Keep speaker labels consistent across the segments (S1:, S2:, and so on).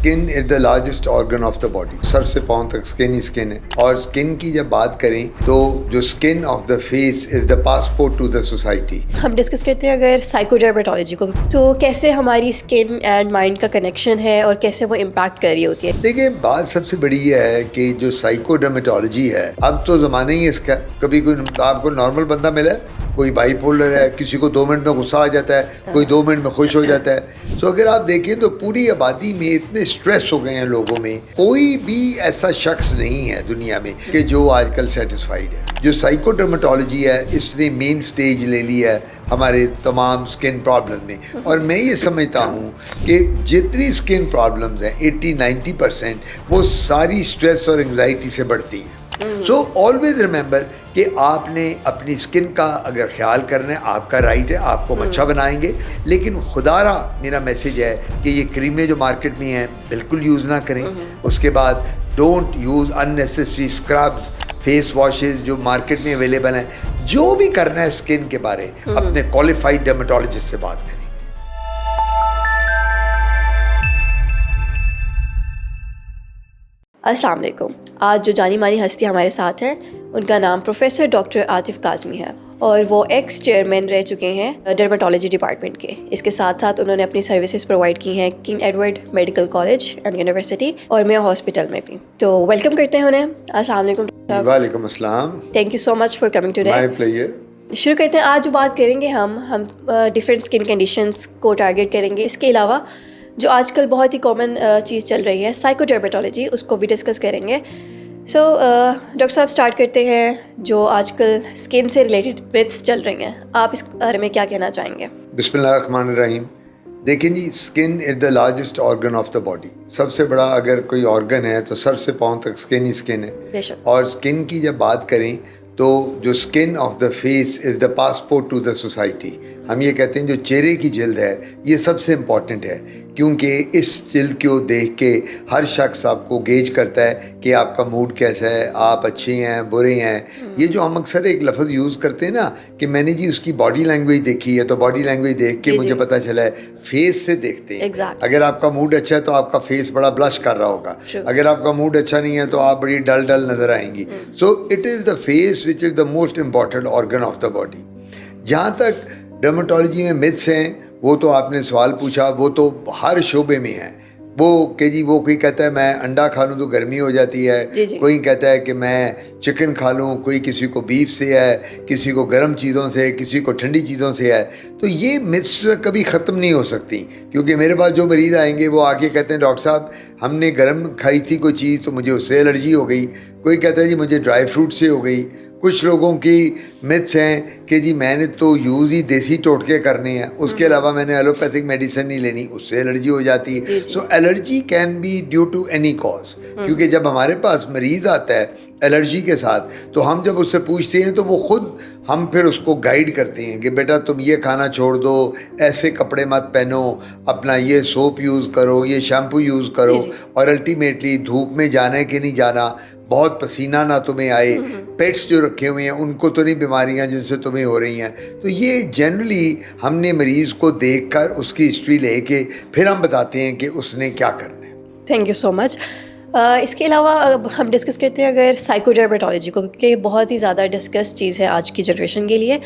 S1: Skin is the largest organ of the body. Sir से पांव तक स्किन ही skin है। और स्किन की जब बात करें तो जो skin of the face is the passport to the society.
S2: हम डिस्कस करते हैं अगर साइकोडर्मेटोलॉजी को, तो कैसे हमारी स्किन एंड माइंड का कनेक्शन है और कैसे वो इम्पैक्ट कर रही होती है।
S1: देखिए, बात सबसे बड़ी ये है कि जो साइकोडर्मेटोलॉजी है, अब तो ज़माना ही इसका। कभी कोई आपको नॉर्मल बंदा मिला, कोई बाइपोलर है, किसी को 2 मिनट में गुस्सा आ जाता है, कोई 2 मिनट में खुश हो जाता है। तो अगर आप देखें तो पूरी आबादी में इतने स्ट्रेस हो गए हैं लोगों में, कोई भी ऐसा शख्स नहीं है दुनिया में कि जो आजकल सेटिस्फाइड है। जो साइकोडर्मेटोलॉजी है, इसने मेन स्टेज ले लिया है हमारे तमाम स्किन प्रॉब्लम में। और मैं ये समझता हूँ कि जितनी स्किन प्रॉब्लम्स हैं 80-90% वो सारी स्ट्रेस और एंग्जाइटी से बढ़ती हैं। सो ऑलवेज रिमेंबर कि आपने अपनी स्किन का अगर ख्याल करना है, आपका राइट है, आपको अच्छा बनाएंगे। लेकिन खुदारा मेरा मैसेज है कि ये क्रीमें जो मार्केट में हैं बिल्कुल यूज़ ना करें। उसके बाद don't use unnecessary scrubs, face washes जो मार्केट में अवेलेबल हैं। जो भी करना है स्किन के बारे अपने क्वालिफाइड डर्मेटोलॉजिस्ट से बात करें।
S2: अस्सलाम वालेकुम। आज जो जानी मानी हस्ती हमारे साथ है उनका नाम प्रोफेसर डॉक्टर आतिफ काज़मी है और वो एक्स चेयरमैन रह चुके हैं डर्मेटोलॉजी डिपार्टमेंट के। इसके साथ साथ उन्होंने अपनी सर्विसेज प्रोवाइड की हैं king Edward medical college and university और मेयो हॉस्पिटल में भी। तो वेलकम करते हैं उन्हें। अस्सलाम वालेकुम।
S1: वालेकुम अस्सलाम।
S2: Thank you so much for coming today.
S1: My pleasure.
S2: शुरू करते हैं। आज जो बात करेंगे हम डिफरेंट स्किन कंडीशंस को टारगेट करेंगे। इसके अलावा जो आजकल बहुत ही कॉमन चीज़ चल रही है साइकोडर्मेटोलॉजी, उसको भी डिस्कस करेंगे। सो डॉक्टर साहब, स्टार्ट करते हैं। जो आजकल स्किन से रिलेटेड मिथ्स चल रही हैं, आप इस बारे में क्या कहना चाहेंगे?
S1: बिस्मिल्लाहिर्रहमानिर्रहीम। देखिए जी, skin is the largest organ of the body. सबसे बड़ा अगर कोई ऑर्गन है तो सर से पांव तक स्किन ही स्किन है।
S2: बेशक।
S1: और स्किन की जब बात करें तो जो skin of the face is the passport to the society. हम ये कहते हैं जो चेहरे की जिल्द है ये सबसे इम्पॉर्टेंट है, क्योंकि इस जिल्द को देख के हर शख्स आपको गेज करता है कि आपका मूड कैसा है, आप अच्छे हैं बुरे हैं। ये जो हम अक्सर एक लफ्ज़ यूज़ करते हैं ना कि मैंने जी उसकी बॉडी लैंग्वेज देखी है, तो बॉडी लैंग्वेज देख के मुझे पता चला है। फेस से देखते हैं।
S2: Exactly.
S1: अगर आपका मूड अच्छा है तो आपका फेस बड़ा ब्लश कर रहा होगा। अगर आपका मूड अच्छा नहीं है तो आप बड़ी डल डल नज़र आएंगी। So it is the face which is the most important organ of the body. जहाँ तक डर्मेटोलॉजी में मिथ्स हैं, वो तो आपने सवाल पूछा, वो तो हर शोबे में है। वो कि जी वो कोई कहता है मैं अंडा खा लूँ तो गर्मी हो जाती है,
S2: जी।
S1: कोई कहता है कि मैं चिकन खा लूँ, कोई किसी को बीफ से है, किसी को गर्म चीज़ों से, किसी को ठंडी चीज़ों से है। तो ये मिथ्स कभी ख़त्म नहीं हो सकती, क्योंकि मेरे पास जो मरीज़ आएंगे वो आके कहते हैं डॉक्टर साहब हमने गर्म खाई थी कोई चीज़ तो मुझे उससे एलर्जी हो गई। कोई कहता है जी मुझे ड्राई फ्रूट से हो गई। कुछ लोगों की मिथ्स हैं कि जी मैंने तो यूज़ ही देसी टोटके करने हैं, उसके अलावा मैंने एलोपैथिक मेडिसिन नहीं लेनी, उससे एलर्जी हो जाती है। So allergy can be due to any cause. क्योंकि जब हमारे पास मरीज़ आता है एलर्जी के साथ तो हम जब उससे पूछते हैं तो वो खुद हम फिर उसको गाइड करते हैं कि बेटा तुम ये खाना छोड़ दो, ऐसे कपड़े मत पहनो, अपना ये सोप यूज़ करो, ये शैम्पू यूज़ करो। और अल्टीमेटली धूप में जाना है कि नहीं जाना, बहुत पसीना ना तुम्हें आए, पेट्स जो रखे हुए हैं उनको तो नहीं बीमारियां जिनसे तुम्हें हो रही हैं। तो ये जनरली हमने मरीज़ को देखकर उसकी हिस्ट्री लेके फिर हम बताते हैं कि उसने क्या करना है।
S2: Thank you so much. इसके अलावा हम डिस्कस करते हैं अगर साइकोडर्मेटोलॉजी को, क्योंकि बहुत ही ज़्यादा डिस्कस चीज़ है आज की जनरेशन के लिए।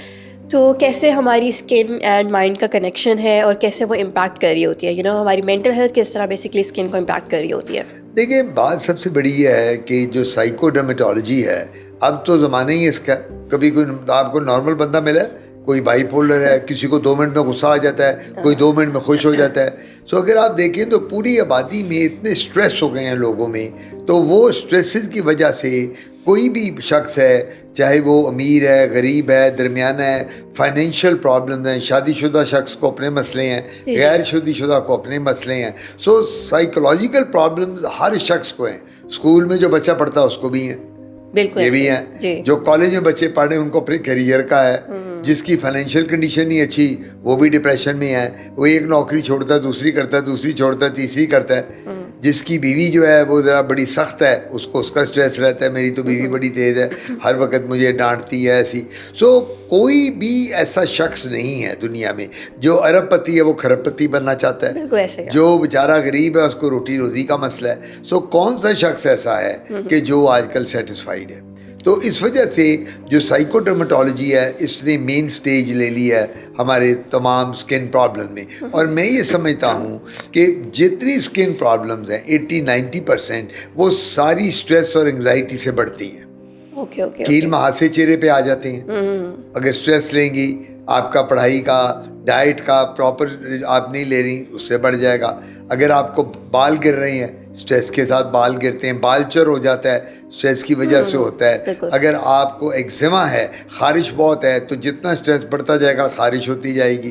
S2: तो कैसे हमारी स्किन एंड माइंड का कनेक्शन है और कैसे वो इम्पैक्ट कर रही होती है, हमारी मेंटल हेल्थ किस तरह बेसिकली स्किन को इम्पैक्ट कर रही होती है।
S1: देखिए, बात सबसे बड़ी ये है कि जो साइकोडर्मेटोलॉजी है, अब तो ज़माना ही इसका। कभी कोई आपको नॉर्मल बंदा मिला, कोई बाइपोलर है, किसी को 2 मिनट में गुस्सा आ जाता है, कोई 2 मिनट में खुश हो जाता है। सो अगर आप देखें तो पूरी आबादी में इतने स्ट्रेस हो गए हैं लोगों में, तो वो स्ट्रेसेस की वजह से कोई भी शख्स है, चाहे वो अमीर है, गरीब है, दरमियाना है, फाइनेंशियल प्रॉब्लम हैं, शादीशुदा शख्स को अपने मसले हैं, गैर शादीशुदा को अपने मसले हैं। सो साइकोलॉजिकल प्रॉब्लम्स हर शख्स को हैं। स्कूल में जो बच्चा पढ़ता है उसको भी हैं,
S2: बिल्कुल
S1: ये भी हैं। जो कॉलेज में बच्चे पढ़ रहे हैं उनको अपने करियर का है, जिसकी फाइनेंशियल कंडीशन नहीं अच्छी वो भी डिप्रेशन में है, वो एक नौकरी छोड़ता है दूसरी करता है, दूसरी छोड़ता है तीसरी करता है। जिसकी बीवी जो है वो ज़रा बड़ी सख्त है, उसको उसका स्ट्रेस रहता है, मेरी तो बीवी बड़ी तेज़ है, हर वक्त मुझे डांटती है ऐसी। सो कोई भी ऐसा शख्स नहीं है दुनिया में जो अरबपति है वो खरबपति बनना चाहता है,
S2: बिल्कुल ऐसे ही।
S1: जो बेचारा गरीब है उसको रोटी रोज़ी का मसला है। सो कौन सा शख्स ऐसा है कि जो आजकल सेटिस्फाइड है? तो इस वजह से जो साइकोडर्मेटोलॉजी है इसने मेन स्टेज ले लिया है हमारे तमाम स्किन प्रॉब्लम में। और मैं ये समझता हूँ कि जितनी स्किन प्रॉब्लम्स हैं 80-90% वो सारी स्ट्रेस और एंग्जाइटी से बढ़ती हैं।
S2: Okay okay.
S1: कील महासे चेहरे पे आ जाते हैं अगर स्ट्रेस लेंगी। आपका पढ़ाई का, डाइट का प्रॉपर आप नहीं ले रही, उससे बढ़ जाएगा। अगर आपको बाल गिर रहे हैं, स्ट्रेस के साथ बाल गिरते हैं, बालचर हो जाता है, स्ट्रेस की वजह से होता है। अगर आपको एक्जिमा है, खारिश बहुत है, तो जितना स्ट्रेस बढ़ता जाएगा खारिश होती जाएगी।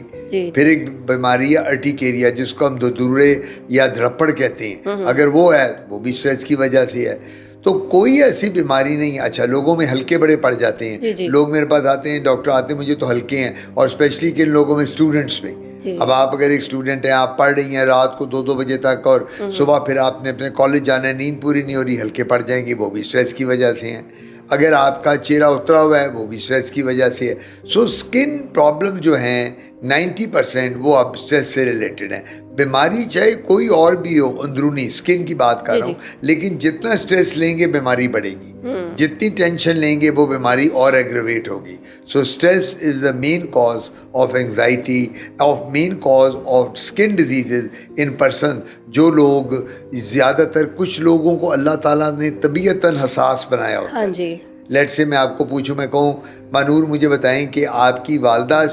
S1: फिर एक बीमारी है अर्टिकेरिया जिसको हम धतूरे या धरपड़ कहते हैं, अगर वो है वो भी स्ट्रेस की वजह से है। तो कोई ऐसी बीमारी नहीं है। अच्छा, लोगों में हल्के बड़े पड़ जाते हैं, लोग मेरे पास आते हैं, डॉक्टर आते हैं मुझे तो हल्के हैं, और स्पेशली किन लोगों में, स्टूडेंट्स में। अब आप अगर एक स्टूडेंट हैं, आप पढ़ रही हैं रात को 2-2 बजे तक और सुबह फिर आपने अपने कॉलेज जाना है, नींद पूरी नहीं हो रही, हल्के पड़ जाएंगे, वो भी स्ट्रेस की वजह से हैं। अगर आपका चेहरा उतरा हुआ है वो भी स्ट्रेस की वजह से है। सो स्किन प्रॉब्लम जो हैं 90% वो अब स्ट्रेस से रिलेटेड है। बीमारी चाहे कोई और भी हो, अंदरूनी स्किन की बात कर रहा हूँ, लेकिन जितना स्ट्रेस लेंगे बीमारी बढ़ेगी, जितनी टेंशन लेंगे वो बीमारी और एग्रेवेट होगी। So stress is the main cause of anxiety, of main cause of skin diseases in person. जो लोग ज़्यादातर, कुछ लोगों को अल्लाह ताला ने तबीयतन हसास बनाया होता है।
S2: हाँ जी।
S1: लेट से मैं आपको पूछूं, मैं कहूँ मानूर मुझे बताएं कि आपकी वालदा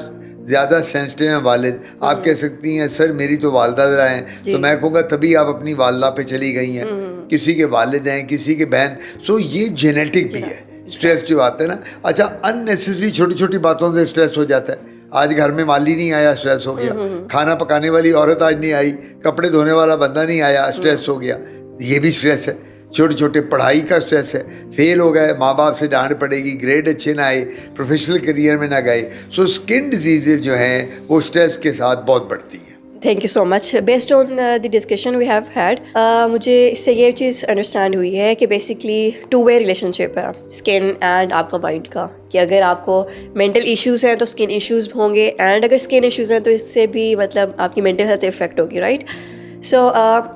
S1: ज़्यादा सेंसिटिव हैं, वालिद, आप कह सकती हैं सर मेरी तो वालदा ज़रा हैं, तो मैं कहूँगा तभी आप अपनी वालदा पे चली गई हैं। किसी के वालिद हैं, किसी के बहन। सो ये जेनेटिक भी है स्ट्रेस जो आता है ना। अच्छा, अननेसेसरी छोटी छोटी बातों से स्ट्रेस हो जाता है। आज घर में माली नहीं आया, स्ट्रेस हो गया। खाना पकाने वाली औरत आज नहीं आई, कपड़े धोने वाला बंदा नहीं आया, स्ट्रेस हो गया, ये भी स्ट्रेस है। छोटे छोटे पढ़ाई का स्ट्रेस है, फेल हो गए, माँ बाप से डांट पड़ेगी, ग्रेड अच्छे ना आए, प्रोफेशनल करियर में ना गए। सो स्किन डिजीजेज जो हैं वो स्ट्रेस के साथ बहुत बढ़ती हैं।
S2: Thank you so much. Based on the discussion we have had, मुझे इससे ये चीज़ अंडरस्टैंड हुई है कि बेसिकली टू वे रिलेशनशिप है स्किन एंड आपका माइंड का, कि अगर आपको मेंटल इश्यूज़ हैं तो स्किन इश्यूज़ होंगे, एंड अगर स्किन इश्यूज़ हैं तो इससे भी मतलब आपकी मेंटल हेल्थ इफेक्ट होगी, राइट। सो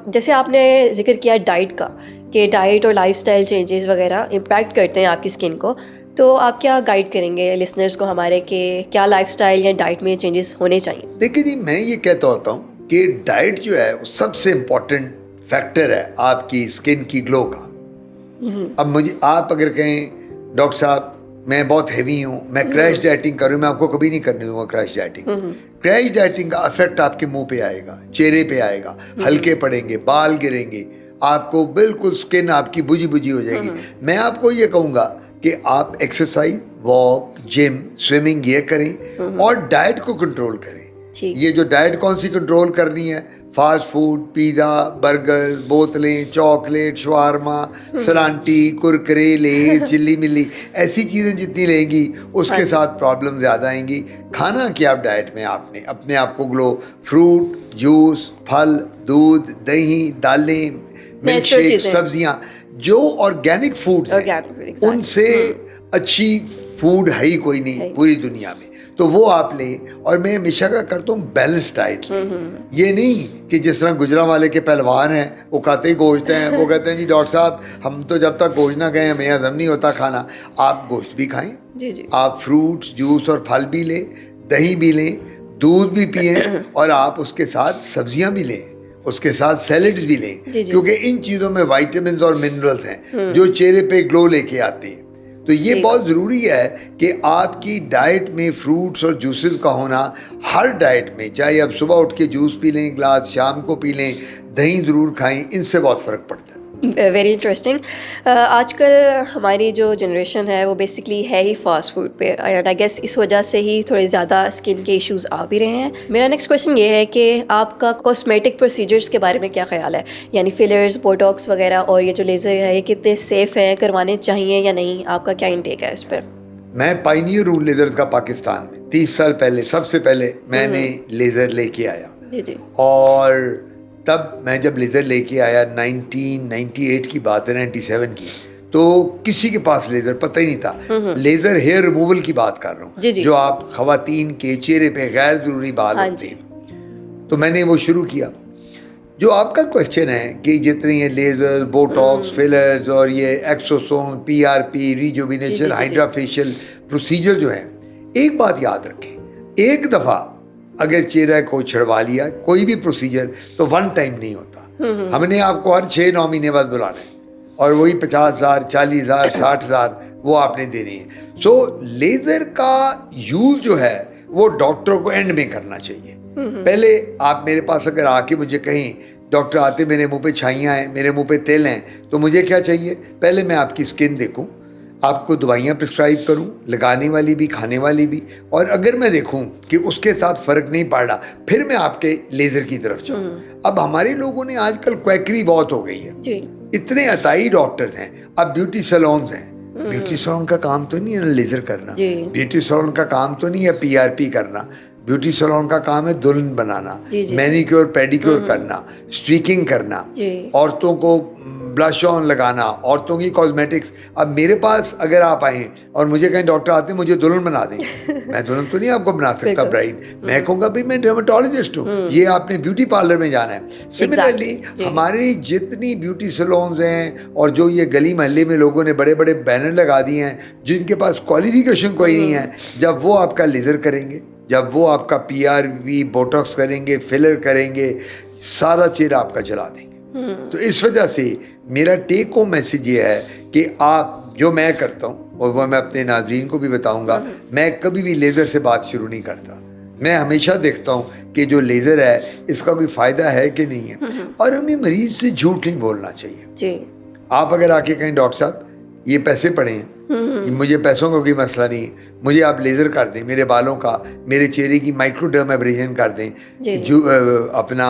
S2: जैसे आपने जिक्र किया डाइट का, कि डाइट और लाइफस्टाइल चेंजेस वगैरह इम्पैक्ट करते हैं आपकी स्किन को, तो आप क्या गाइड करेंगे लिसनर्स को हमारे कि क्या लाइफस्टाइल या डाइट में चेंजेस होने चाहिए?
S1: देखिए जी, मैं ये कहता होता हूँ कि डाइट जो है वो सबसे इम्पोर्टेंट फैक्टर है आपकी स्किन की ग्लो का। अब मुझे आप अगर कहें डॉक्टर साहब मैं बहुत हैवी हूँ, मैं क्रैश डाइटिंग कर रही हूँ, मैं आपको कभी नहीं करने दूंगा क्रैश डाइटिंग। क्रैश डाइटिंग का इफेक्ट आपके मुंह पे आएगा, चेहरे पे आएगा, हल्के पड़ेंगे, बाल गिरेंगे, आपको बिल्कुल स्किन आपकी बुझी बुझी हो जाएगी। मैं आपको ये कहूँगा कि आप एक्सरसाइज, वॉक, जिम, स्विमिंग ये करें और डाइट को कंट्रोल करें। ये जो डाइट कौन सी कंट्रोल करनी है, फास्ट फूड, पिज़्ज़ा, बर्गर, बोतलें, चॉकलेट, शवारमा, सलांटी, कुरकुरे, लेज, चिल्ली मिल्ली, ऐसी चीज़ें जितनी लेंगी उसके साथ प्रॉब्लम ज़्यादा आएंगी। खाना क्या आप डाइट में आपने अपने आप को ग्लो, फ्रूट, जूस, फल, दूध, दही, दालें, मिल्क शेक, सब्जियाँ, जो ऑर्गेनिक फूड्स हैं उनसे अच्छी फूड है ही कोई नहीं पूरी दुनिया में, तो वो आप लें। और मैं हमेशा का करता हूँ बैलेंस डाइट लें। ये नहीं कि जिस तरह गुजरांवाले के पहलवान हैं वो खाते ही गोश्त हैं, वो कहते हैं जी डॉक्टर साहब हम तो जब तक गोश्त ना गए हमें हजम नहीं होता खाना। आप गोश्त भी खाएं, आप फ्रूट्स, जूस और फल भी लें, दही भी लें, दूध भी पिएं, और आप उसके साथ सब्जियां भी लें, उसके साथ सैलड्स भी लें, क्योंकि इन चीज़ों में विटामिन्स और मिनरल्स हैं जो चेहरे पे ग्लो लेके आते हैं। तो ये बहुत ज़रूरी है कि आपकी डाइट में फ्रूट्स और जूसेस का होना, हर डाइट में, चाहे आप सुबह उठ के जूस पी लें ग्लास, शाम को पी लें, दही ज़रूर खाएं, इनसे बहुत फ़र्क पड़ता है।
S2: Very interesting. आजकल हमारी जो जनरेशन है वो बेसिकली है ही फास्ट फूड पे, एंड आई गेस इस वजह से ही थोड़े ज़्यादा स्किन के इश्यूज आ भी रहे हैं। मेरा नेक्स्ट क्वेश्चन ये है कि आपका कॉस्मेटिक प्रोसीजर्स के बारे में क्या ख्याल है, यानी फिलर्स, बोटॉक्स वगैरह और ये जो लेज़र है ये कितने सेफ़ हैं, करवाने चाहिए या नहीं, आपका क्या इंटेक है इस पर?
S1: मैं पाइनियर हूँ लेज़र का पाकिस्तान में। 30 साल पहले सबसे पहले मैंने लेज़र लेके आया।
S2: जी जी।
S1: और तब मैं जब लेज़र लेके आया 1998 की बात है, 97 की, तो किसी के पास लेज़र पता ही नहीं था। लेज़र हेयर रिमूवल की बात कर रहा हूँ, जो आप खवातीन के चेहरे पे गैर ज़रूरी बाल होते हैं। तो मैंने वो शुरू किया। जो आपका क्वेश्चन है कि जितने ये लेज़र, बोटॉक्स, फिलर्स और ये exosome, PRP, rejuvenation, hydra facial procedure जो है, एक बात याद रखें, एक दफ़ा अगर चेहरा को छड़वा लिया कोई भी प्रोसीजर तो वन टाइम नहीं होता। हमने आपको हर 6-9 महीने बाद बुलाना है और वही 50,000, 40,000, 60,000 वो आपने देने हैं। सो लेज़र का यूज़ जो है वो डॉक्टर को एंड में करना चाहिए। पहले आप मेरे पास अगर आके मुझे कहें डॉक्टर आते मेरे मुंह पे छाइयाँ हैं, मेरे मुंह पे तेल हैं, तो मुझे क्या चाहिए? पहले मैं आपकी स्किन देखूं, आपको दवाइयाँ प्रिस्क्राइब करूं, लगाने वाली भी, खाने वाली भी, और अगर मैं देखूं कि उसके साथ फ़र्क नहीं पड़ रहा, फिर मैं आपके लेज़र की तरफ जाऊँ। अब हमारे लोगों ने आजकल क्वैकरी बहुत हो गई है जी। इतने अताई डॉक्टर्स हैं, अब ब्यूटी सैलून्स हैं। ब्यूटी सैलून का काम तो नहीं है ना लेज़र करना, ब्यूटी सैलून का काम तो नहीं है PRP करना, ब्यूटी सैलून का काम है दुल्हन बनाना, मैनिक्योर पेडिक्योर करना, स्ट्रीकिंग करना, औरतों को ब्लश ऑन लगाना, औरतों की कॉस्मेटिक्स। अब मेरे पास अगर आप आए और मुझे कहीं डॉक्टर आते मुझे दुल्हन बना दें, मैं दुल्हन तो नहीं आपको बना सकता ब्राइड, मैं कहूँगा भाई मैं डर्मेटोलॉजिस्ट हूँ, ये आपने ब्यूटी पार्लर में जाना है। सिमिलरली हमारी जितनी ब्यूटी सैलून्स हैं और जो ये गली मोहल्ले में लोगों ने बड़े बड़े बैनर लगा दिए हैं, जिनके पास क्वालिफिकेशन कोई नहीं है, जब वो आपका लेज़र करेंगे, जब वो आपका PRP बोटॉक्स करेंगे, फिलर करेंगे, सारा चेहरा आपका जला देंगे। तो इस वजह से मेरा टेक होम मैसेज ये है कि आप जो मैं करता हूँ और वो मैं अपने नाज़रीन को भी बताऊँगा, मैं कभी भी लेज़र से बात शुरू नहीं करता। मैं हमेशा देखता हूँ कि जो लेज़र है इसका कोई फ़ायदा है कि नहीं है, और हमें मरीज़ से झूठ नहीं बोलना चाहिए। आप अगर आके कहें डॉक्टर साहब ये पैसे पड़े हैं, मुझे पैसों का कोई मसला नहीं, मुझे आप लेज़र कर दें, मेरे बालों का, मेरे चेहरे की माइक्रोडर्माब्रेशन कर दें, जो अपना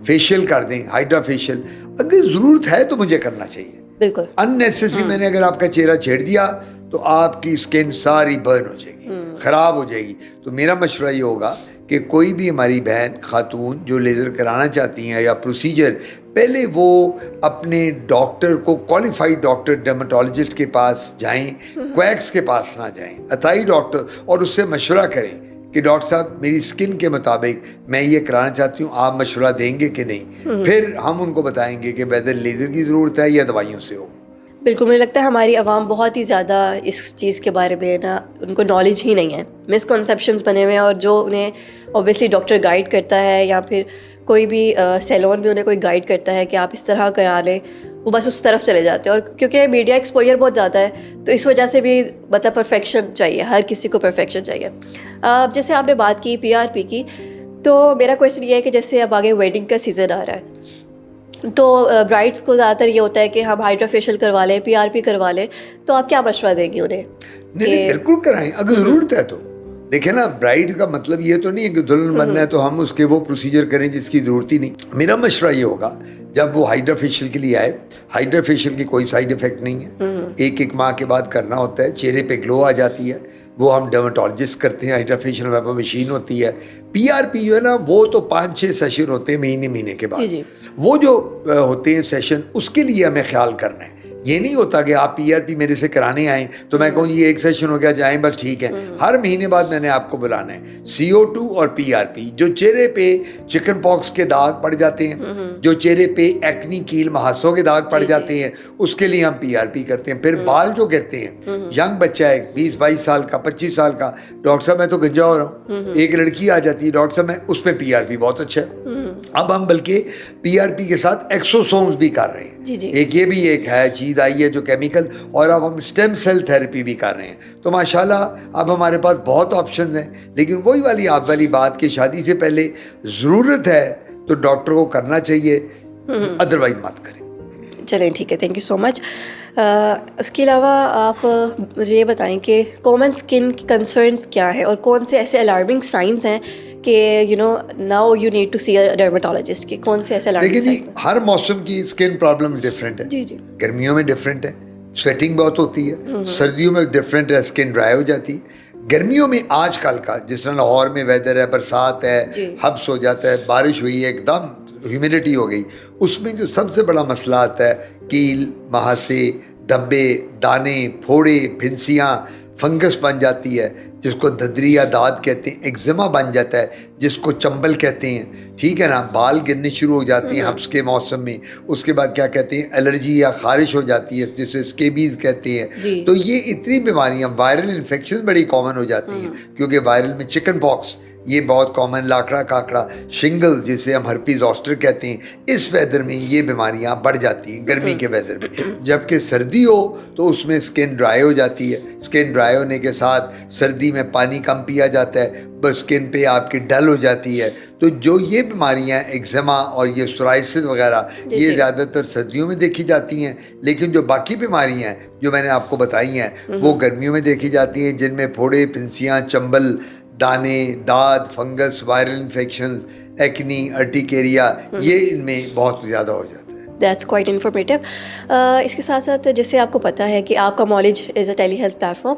S1: फेशियल कर दें, हाइड्रा फेशियल, अगर ज़रूरत है तो मुझे करना चाहिए। बिल्कुल अननेसेसरी मैंने अगर आपका चेहरा छेड़ दिया तो आपकी स्किन सारी बर्न हो जाएगी, ख़राब हो जाएगी। तो मेरा मशवरा ये होगा कि कोई भी हमारी बहन खातून जो लेज़र कराना चाहती हैं या प्रोसीजर, पहले वो अपने डॉक्टर को, क्वालिफाइड डॉक्टर डर्मेटोलॉजिस्ट के पास जाएं, क्वैक्स के पास ना जाएं, अताई डॉक्टर, और उससे मशवरा करें कि डॉक्टर साहब मेरी स्किन के मुताबिक मैं ये कराना चाहती हूँ, आप मशवरा देंगे कि नहीं। फिर हम उनको बताएंगे कि बेहतर लेज़र की ज़रूरत है या दवाइयों से हो।
S2: बिल्कुल, मुझे लगता है हमारी आवाम बहुत ही ज़्यादा इस चीज़ के बारे में ना, उनको नॉलेज ही नहीं है, मिसकॉन्सेप्शंस बने हुए हैं, और जो उन्हें ऑब्वियसली डॉक्टर गाइड करता है या फिर कोई भी सैलून भी उन्हें कोई गाइड करता है कि आप इस तरह करा लें, वो बस उस तरफ चले जाते हैं। और क्योंकि मीडिया एक्सपोजर बहुत ज़्यादा है तो इस वजह से भी मतलब परफेक्शन चाहिए, हर किसी को परफेक्शन चाहिए। जैसे आपने बात की PRP की, तो मेरा क्वेश्चन ये है कि जैसे अब आगे वेडिंग का सीज़न आ रहा है, तो ब्राइड्स को ज़्यादातर ये होता है कि हम हाइड्रा फेशियल करवा लें, PRP करवा लें, तो आप क्या मशवरा देंगे उन्हें?
S1: नहीं, बिल्कुल कराएं अगर ज़रूरत है तो। देखें ना, ब्राइड का मतलब ये तो नहीं है कि दुल्हन बनना है तो हम उसके वो प्रोसीजर करें जिसकी ज़रूरत ही नहीं। मेरा मशवरा ये होगा, जब वो हाइड्रा फेशियल के लिए आए, हाइड्रा फेशियल की कोई साइड इफ़ेक्ट नहीं है, एक माह के बाद करना होता है, चेहरे पे ग्लो आ जाती है, वो हम डर्मेटोलॉजिस्ट करते हैं, हाइड्रा फेशियल में मशीन होती है। PRP जो है ना, वो तो 5-6 सेशन होते हैं महीने के बाद। वो जो होते हैं सेशन, उसके लिए हमें ख्याल करना है। ये नहीं होता कि आप PRP मेरे से कराने आए तो मैं कहूँ ये एक सेशन हो गया, जाएं बस ठीक है। हर महीने बाद मैंने आपको बुलाना है। CO2 और PRP, जो चेहरे पे चिकन पॉक्स के दाग पड़ जाते हैं, जो चेहरे पे एक्नी, कील, महासों के दाग पड़ जाते हैं, उसके लिए हम PRP करते हैं। फिर बाल जो गिरते हैं, यंग बच्चा है 20-22 साल का, 25 साल का, डॉक्टर साहब मैं तो गंजा हो रहा हूँ, एक लड़की आ जाती है, डॉक्टर साहब मैं उस पर PRP बहुत अच्छा है। अब हम बल्कि PRP के साथ एक्सोसोम्स भी कर रहे हैं। एक ये भी एक है चीज़ आई है जो केमिकल, और अब हम स्टेम सेल थेरेपी भी कर रहे हैं। तो माशाल्लाह अब हमारे पास बहुत ऑप्शन हैं। लेकिन वही वाली आप वाली बात कि शादी से पहले ज़रूरत है तो डॉक्टर को करना चाहिए, अदरवाइज मत करें।
S2: चलें ठीक है, थैंक यू सो मच। उसके अलावा आप मुझे ये बताएं कि कॉमन स्किन कंसर्न्स क्या है और कौन से ऐसे अलार्मिंग साइंस हैं कि now you need to see a dermatologist, के कौन से ऐसे अलार्मिंग साइंस?
S1: देखिए जी, हर मौसम की स्किन प्रॉब्लम डिफरेंट है। जी। गर्मियों में डिफरेंट है, स्वेटिंग बहुत होती है, सर्दियों में डिफरेंट है, स्किन ड्राई हो जाती है। गर्मियों में आजकल का जिस तरह लाहौर में वेदर है, बरसात है, हब्स हो जाता है, बारिश हुई है, एकदम ह्यूमिडिटी हो गई, उसमें जो सबसे बड़ा मसला आता है कील, महासे, धब्बे, दाने, फोड़े, फिंसियाँ, फंगस बन जाती है, जिसको ददरी या दाद कहते हैं, एक्जिमा बन जाता है, जिसको चंबल कहते हैं, ठीक है ना, बाल गिरने शुरू हो जाते हैं हब्स के मौसम में। उसके बाद क्या कहते हैं, एलर्जी या खारिश हो जाती है, जिसे स्केबीज कहते हैं। तो ये इतनी बीमारियां, वायरल इन्फेक्शन बड़ी कॉमन हो जाती हैं, क्योंकि वायरल में चिकन पॉक्स ये बहुत कॉमन, लाकड़ा काकड़ा, शिंगल जिसे हम हर्पी जोस्टर कहते हैं, इस वेदर में ये बीमारियां बढ़ जाती हैं गर्मी के वेदर में। जबकि सर्दी हो तो उसमें स्किन ड्राई हो जाती है, स्किन ड्राई होने के साथ सर्दी में पानी कम पिया जाता है, बस स्किन पे आपकी डल हो जाती है। तो जो ये बीमारियां एक्जिमा और ये सोराइसिस वगैरह, ये ज़्यादातर सर्दियों में देखी जाती हैं, लेकिन जो बाकी बीमारियां हैं जो मैंने आपको बताई हैं वो गर्मियों में देखी जाती हैं, जिनमें फोड़े, फिंसियाँ, चंबल, दाने, दाद, fungus, viral infection, acne, urticaria, ये इनमें बहुत ज़्यादा हो जाता है।
S2: That's quite informative. इसके साथ साथ जैसे आपको पता है कि आपका knowledge is a tele health platform,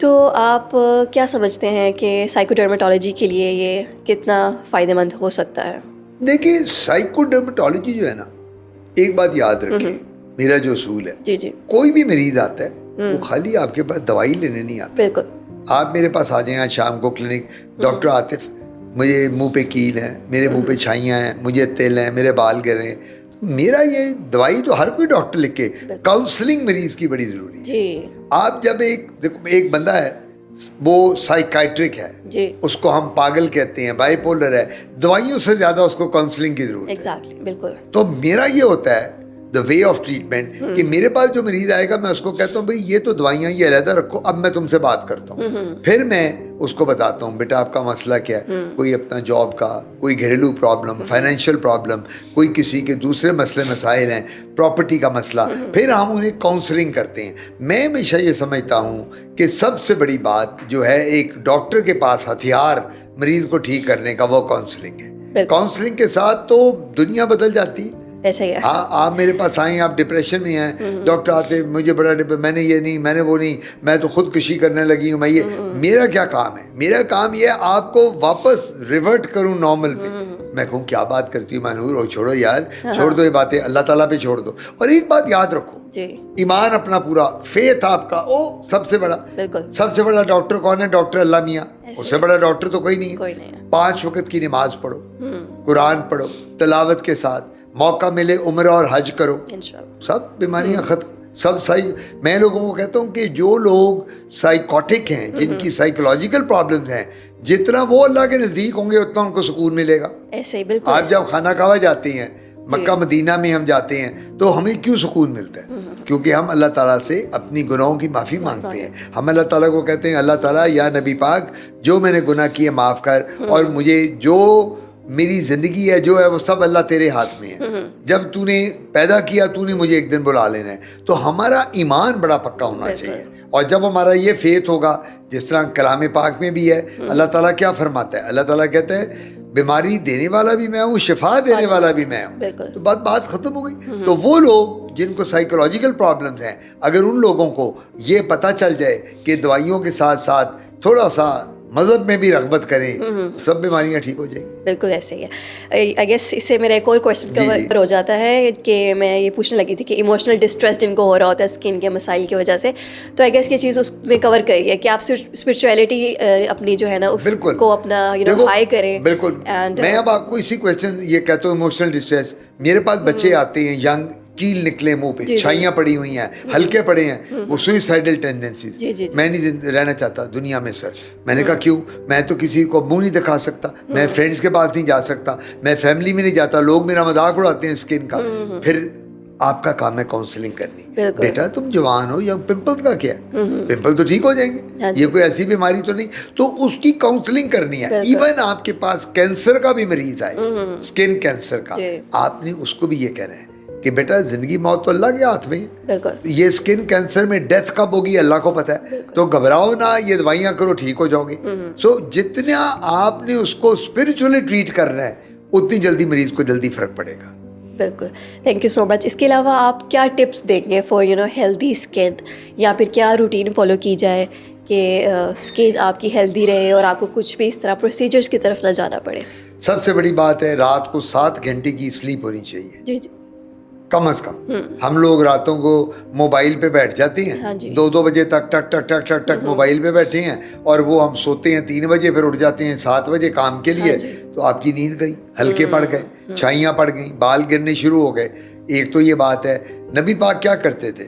S2: तो आप क्या समझते हैं कि साइकोडर्मेटोलॉजी के लिए ये कितना फ़ायदेमंद हो सकता है?
S1: देखिए, साइकोडर्मेटोलॉजी जो है ना, एक बात याद रखें, मेरा जो उसूल है,
S2: जी जी,
S1: कोई भी मरीज आता है वो खाली आपके पास दवाई लेने नहीं आता।
S2: बिल्कुल।
S1: आप मेरे पास आ जाएं आज शाम को क्लिनिक, डॉक्टर आतिफ, मुझे मुंह पे कील है, मेरे मुंह पे छाइयाँ हैं, मुझे तिल हैं, मेरे बाल गिर रहे हैं, तो मेरा ये दवाई तो हर कोई डॉक्टर लिख के, काउंसलिंग मरीज की बड़ी ज़रूरी है
S2: जी।
S1: आप जब देखो एक बंदा है वो साइकाइट्रिक है
S2: जी,
S1: उसको हम पागल कहते हैं, बाइपोलर है, दवाइयों से ज़्यादा उसको काउंसलिंग की ज़रूरत है।
S2: एग्जैक्टली, बिल्कुल।
S1: तो मेरा ये होता है द वे ऑफ ट्रीटमेंट कि मेरे पास जो मरीज आएगा मैं उसको कहता हूँ भाई ये तो दवाइयाँ ये अलहदा रखो, अब मैं तुमसे बात करता हूँ। फिर मैं उसको बताता हूँ बेटा आपका मसला क्या है, कोई अपना जॉब का, कोई घरेलू प्रॉब्लम, फाइनेंशियल प्रॉब्लम, कोई किसी के दूसरे मसले मसाइल हैं, प्रॉपर्टी का मसला, फिर हम उन्हें काउंसलिंग करते हैं। मैं हमेशा ये समझता हूँ कि सबसे बड़ी बात जो है एक डॉक्टर के पास हथियार मरीज को ठीक करने का वो काउंसलिंग है। काउंसलिंग के साथ तो दुनिया बदल जाती है।
S2: ऐसा ही है।
S1: हाँ, आप मेरे पास आए, आप डिप्रेशन में हैं, डॉक्टर आते मुझे बड़ा मैंने ये नहीं, मैंने वो नहीं, मैं तो खुदकुशी करने लगी हूँ, मैं ये, मेरा क्या काम है? मेरा काम ये आपको वापस रिवर्ट करूँ नॉर्मल पे। मैं कहूँ क्या बात करती हूँ मानूर, और छोड़ो यार, छोड़ दो ये बातें, अल्लाह ताला पे छोड़ दो। और एक बात याद रखो
S2: जी,
S1: ईमान अपना पूरा, फेथ आपका, ओ सबसे बड़ा,
S2: बिल्कुल।
S1: सबसे बड़ा डॉक्टर कौन है? डॉक्टर अल्लाह मियाँ, उससे बड़ा डॉक्टर तो कोई नहीं
S2: कोई
S1: है।
S2: नहीं है।
S1: 5 वक्त की नमाज पढ़ो, कुरान पढ़ो, तिलावत के साथ, मौका मिले उम्र और हज करो,
S2: इंशाल्लाह
S1: सब बीमारियां खत्म। सब सही। मैं लोगों को कहता हूँ कि जो लोग साइकोटिक हैं, जिनकी साइकोलॉजिकल प्रॉब्लम्स हैं, जितना वो अल्लाह के नज़दीक होंगे उतना उनको सुकून मिलेगा।
S2: ऐसे ही, बिल्कुल।
S1: आप जब खाना खावा जाते हैं, मक्का मदीना में हम जाते हैं, तो हमें क्यों सुकून मिलता है? क्योंकि हम अल्लाह ताला से अपनी गुनाहों की माफ़ी मांगते हैं। हम अल्लाह ताला को कहते हैं अल्लाह ताला या नबी पाक जो मैंने गुनाह किए माफ़ कर, और मुझे जो मेरी ज़िंदगी है जो है वो सब अल्लाह तेरे हाथ में है। जब तूने पैदा किया तूने मुझे एक दिन बुला लेना है। तो हमारा ईमान बड़ा पक्का होना चाहिए। और जब हमारा ये फेथ होगा, जिस तरह कलाम पाक में भी है, अल्लाह ताला क्या फरमाता है? अल्लाह ताला कहते हैं बीमारी देने वाला भी मैं हूँ, शिफा देने वाला भी मैं हूँ। तो बात ख़त्म हो गई। तो वो लोग जिनको साइकोलॉजिकल प्रॉब्लम्स हैं, अगर उन लोगों को ये पता चल जाए कि दवाइयों के साथ साथ थोड़ा सा मज़हब में भी रग़बत करें, सब बीमारियां ठीक हो जाएंगी।
S2: बिल्कुल ऐसे ही है। आई गेस इससे मेरा एक और क्वेश्चन कवर हो जाता है कि मैं ये पूछने लगी थी कि इमोशनल डिस्ट्रेस जिनको हो रहा होता है स्किन के मसाइल की वजह से, तो आई गेस ये चीज़ उसमें कवर करी है कि आप स्पिरिचुअलिटी अपनी जो है ना उसको अपना हाई करें।
S1: बिल्कुल। मैं अब आपको इसी क्वेश्चन ये कहता हूँ, इमोशनल डिस्ट्रेस, मेरे पास बच्चे आते हैं यंग, कील निकले मुंह पे, छाइयाँ पड़ी हुई हैं, हल्के पड़े हैं, वो सुइसाइडल टेंडेंसीज। मैं नहीं रहना चाहता दुनिया में सर। मैंने कहा क्यों? मैं तो किसी को मुंह नहीं दिखा सकता, मैं फ्रेंड्स के पास नहीं जा सकता, मैं फैमिली में नहीं जाता, लोग मेरा मजाक उड़ाते हैं स्किन का। फिर आपका काम है काउंसलिंग करनी। बेटा तुम जवान हो, या पिंपल का क्या है? पिंपल तो ठीक हो जाएंगे, ये कोई ऐसी बीमारी तो नहीं, तो उसकी काउंसलिंग करनी है। इवन आपके पास कैंसर का भी मरीज आए, स्किन कैंसर का, आपने उसको भी ये कहना है कि बेटा जिंदगी मौत तो अल्लाह के हाथ में है। ये स्किन कैंसर में डेथ कब होगी अल्लाह को पता है, तो घबराओ ना, ये दवाइयाँ करो, ठीक हो जाओगे। सो जितना आपने उसको स्पिरिचुअली ट्रीट करना है, उतनी जल्दी मरीज को जल्दी फर्क पड़ेगा।
S2: बिल्कुल, थैंक यू सो मच। इसके अलावा आप क्या टिप्स देंगे फॉर हेल्दी स्किन, या फिर क्या रूटीन फॉलो की जाए कि स्किन आपकी हेल्दी रहे और आपको कुछ भी इस तरह प्रोसीजर्स की तरफ ना जाना पड़े?
S1: सबसे बड़ी बात है, रात को 7 घंटे की स्लीप होनी चाहिए,
S2: जी जी।
S1: कम से कम। हम लोग रातों को मोबाइल पे बैठ जाते हैं,
S2: हाँ जी।
S1: 2-2 बजे तक टक टक टक टक टक मोबाइल पे बैठे हैं, और वो हम सोते हैं 3 बजे, फिर उठ जाते हैं 7 बजे काम के लिए।
S2: हाँ जी।
S1: तो आपकी नींद गई, हल्के पड़ गए, छाइयाँ पड़ गई, बाल गिरने शुरू हो गए। एक तो ये बात है। नबी पाक क्या करते थे?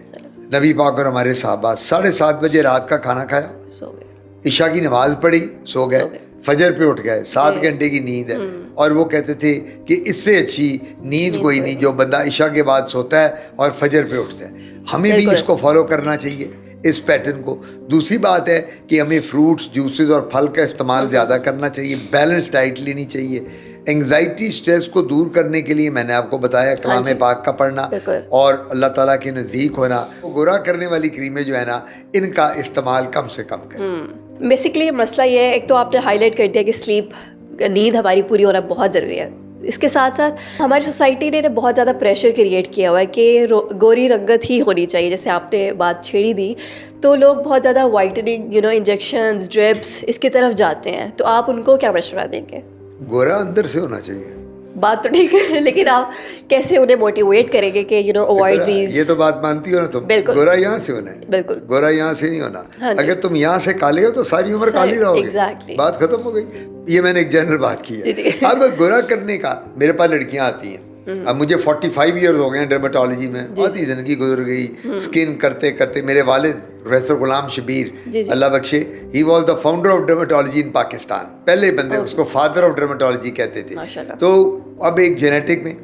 S1: नबी पाक और हमारे साहबा 7:30 बजे रात का खाना खाया,
S2: सो गए।
S1: इशा की नमाज पढ़ी, सो गए, फजर पे उठ गए, 7 घंटे की नींद है। और वो कहते थे कि इससे अच्छी नींद कोई नहीं जो बंदा इशा के बाद सोता है और फजर पे उठता है। हमें भी इसको फॉलो करना चाहिए, इस पैटर्न को। दूसरी बात है कि हमें फ्रूट्स, जूसेस और फल का इस्तेमाल ज़्यादा करना चाहिए, बैलेंस डाइट लेनी चाहिए। एंग्जाइटी, स्ट्रेस को दूर करने के लिए मैंने आपको बताया कलाम पाक का पढ़ना और अल्लाह ताला के नज़दीक होना। गोरा करने वाली क्रीमें जो है ना, इनका इस्तेमाल कम से कम करें।
S2: बेसिकली मसला ये है, एक तो आपने हाईलाइट कर दिया कि स्लीप, नींद हमारी पूरी होना बहुत ज़रूरी है। इसके साथ साथ हमारी सोसाइटी ने बहुत ज़्यादा प्रेशर क्रिएट किया हुआ है कि गोरी रंगत ही होनी चाहिए। जैसे आपने बात छेड़ी दी, तो लोग बहुत ज़्यादा वाइटनिंग, इंजेक्शंस, ड्रिप्स, इसकी तरफ जाते हैं। तो आप उनको क्या मशवरा देंगे?
S1: गोरा अंदर से होना चाहिए।
S2: बात तो ठीक है, लेकिन आप कैसे उन्हें मोटिवेट करेंगे कि अवॉइड दीज?
S1: ये तो बात मानती हो ना तुम?
S2: बिल्कुल।
S1: गोरा यहाँ से होना है,
S2: बिल्कुल।
S1: गोरा यहाँ से नहीं होना।
S2: हाँ,
S1: अगर तुम यहाँ से काले हो तो सारी उम्र काली रहोगे।
S2: Exactly.
S1: बात खत्म हो गई। ये मैंने एक जनरल बात की है।
S2: जी।
S1: अब गोरा करने का, मेरे पास लड़कियां आती हैं, अब मुझे 45 ईयर्स हो गए हैं डर्मेटोलॉजी में, बहुत ही जिंदगी गुजर गई स्किन करते करते। मेरे वालिद प्रोफेसर गुलाम शबीर, अल्लाह बख्शे, he was the founder of dermatology in Pakistan. पहले बंदे, उसको फादर ऑफ डर्मेटोलॉजी कहते थे। तो अब एक जेनेटिक में,